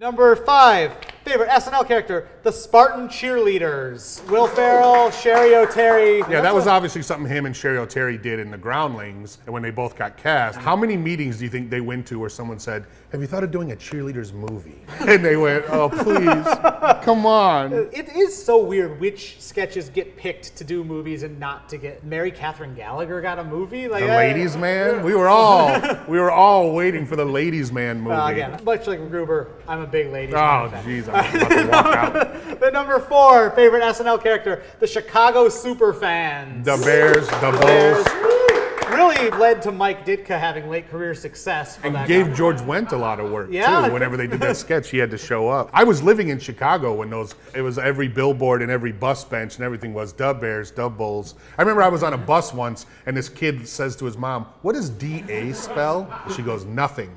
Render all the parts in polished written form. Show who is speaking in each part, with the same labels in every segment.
Speaker 1: Number 5, favorite SNL character, the Spartan Cheerleaders. Will Ferrell, Sherry O'Terry.
Speaker 2: Yeah, that was obviously something him and Sherry O'Terry did in The Groundlings, and when they both got cast. How many meetings do you think they went to where someone said, have you thought of doing a cheerleaders movie? And they went, oh, please, come on.
Speaker 1: It is so weird which sketches get picked to do movies and not to get. Mary Catherine Gallagher got a movie? Like,
Speaker 2: The Ladies Man? We were all waiting for the Ladies Man movie.
Speaker 1: Again, much like Gruber, I'm a big Ladies
Speaker 2: Man
Speaker 1: fan.
Speaker 2: Oh, jeez, I'm about to walk out.
Speaker 1: The number 4, favorite SNL character, the Chicago Superfans.
Speaker 2: The Bears, the Bulls.
Speaker 1: Really led to Mike Ditka having late career success.
Speaker 2: And gave George Wendt a lot of work, too. Whenever they did that sketch, he had to show up. I was living in Chicago when it was every billboard and every bus bench and everything was the Bears, the Bulls. I remember I was on a bus once and this kid says to his mom, what does DA spell? And she goes, nothing.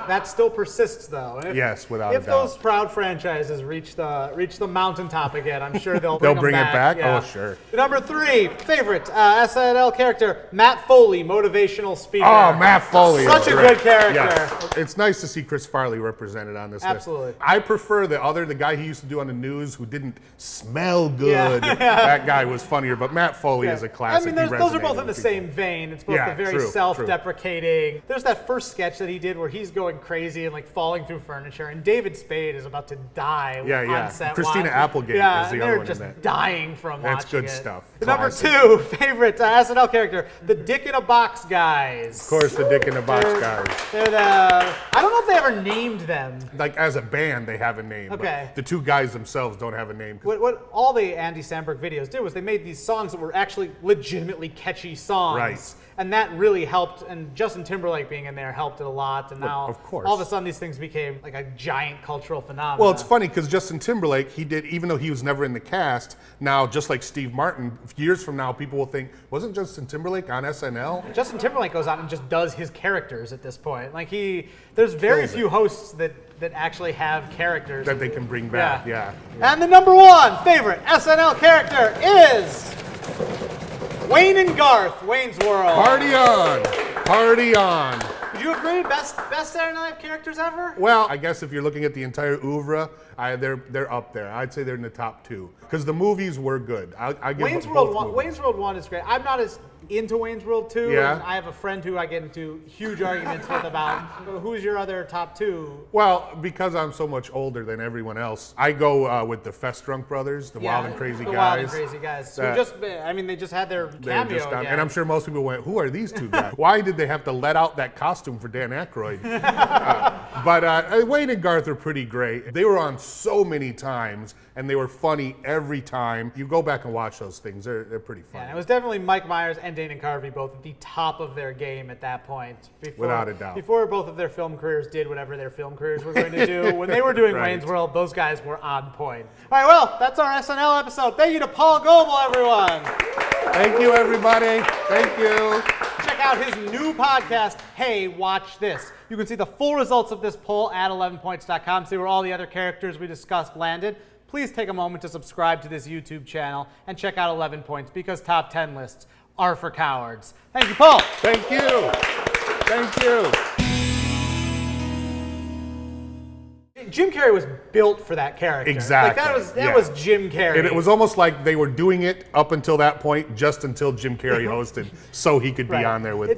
Speaker 1: That still persists, though.
Speaker 2: Yes, without a doubt.
Speaker 1: If those proud franchises reach the mountaintop again, I'm sure they'll
Speaker 2: bring
Speaker 1: it
Speaker 2: back.
Speaker 1: Yeah.
Speaker 2: Oh, sure.
Speaker 1: Number 3, favorite SNL character, Matt Foley, motivational speaker.
Speaker 2: Oh, Matt Foley.
Speaker 1: Such a good character.
Speaker 2: Yes. It's nice to see Chris Farley represented on this
Speaker 1: Absolutely.
Speaker 2: list. I prefer the guy he used to do on the news who didn't smell good. That guy was funnier, but Matt Foley is a classic.
Speaker 1: I mean, those are both in the same vein. It's both the very self-deprecating. There's that first sketch that he did where he's going crazy and like falling through furniture, and David Spade is about to die on set.
Speaker 2: Christina Applegate is the other one in that.
Speaker 1: They're just dying from watching it.
Speaker 2: That's good stuff.
Speaker 1: Number 2, favorite SNL character, the Dick in a Box guys.
Speaker 2: Of course, the Dick in a Box guys.
Speaker 1: They're I don't know if they ever named them.
Speaker 2: Like as a band, they have a name.
Speaker 1: Okay.
Speaker 2: But the two guys themselves don't have a name.
Speaker 1: What all the Andy Samberg videos did was they made these songs that were actually legitimately catchy songs.
Speaker 2: Right.
Speaker 1: And that really helped, and Justin Timberlake being in there helped it a lot. And now,
Speaker 2: of course,
Speaker 1: all of a sudden, these things became like a giant cultural phenomenon.
Speaker 2: Well, it's funny because Justin Timberlake, even though he was never in the cast, now just like Steve Martin, years from now, people will think, wasn't Justin Timberlake on SNL?
Speaker 1: Justin Timberlake goes on and just does his characters at this point. Like there's very few hosts that actually have characters
Speaker 2: that they can bring back. Yeah.
Speaker 1: And the number 1 favorite SNL character is Wayne and Garth, Wayne's World.
Speaker 2: Party on! Party on!
Speaker 1: Would you agree? Best Saturday Night Live characters ever?
Speaker 2: Well, I guess if you're looking at the entire oeuvre, they're up there. I'd say they're in the top 2 because the movies were good. I give
Speaker 1: Wayne's World 1. Wayne's World 1 is great. I'm not as into Wayne's World 2.
Speaker 2: Yeah.
Speaker 1: And I have a friend who I get into huge arguments with about who's your other top 2.
Speaker 2: Well, because I'm so much older than everyone else, I go with the Festrunk brothers, the Wild and Crazy Guys.
Speaker 1: Wild and Crazy Guys. They just had their cameo again.
Speaker 2: And I'm sure most people went, who are these two guys? Why did they have to let out that costume for Dan Aykroyd? But Wayne and Garth are pretty great. They were on so many times, and they were funny every time. You go back and watch those things. They're pretty funny.
Speaker 1: Yeah, it was definitely Mike Myers and Dana Carvey both at the top of their game at that point.
Speaker 2: Without a doubt.
Speaker 1: Before both of their film careers did whatever their film careers were going to do. When they were doing Wayne's World, those guys were on point. All right, well, that's our SNL episode. Thank you to Paul Goebel, everyone.
Speaker 2: Thank you, everybody. Thank you.
Speaker 1: Check out his new podcast, Hey, Watch This. You can see the full results of this poll at 11points.com. See where all the other characters we discussed landed. Please take a moment to subscribe to this YouTube channel and check out 11 Points because top 10 lists are for cowards. Thank you, Paul.
Speaker 2: Thank you. Thank you.
Speaker 1: Jim Carrey was built for that character.
Speaker 2: Exactly.
Speaker 1: Like that was Jim Carrey.
Speaker 2: And it was almost like they were doing it up until that point, just until Jim Carrey hosted, so he could be on there with them.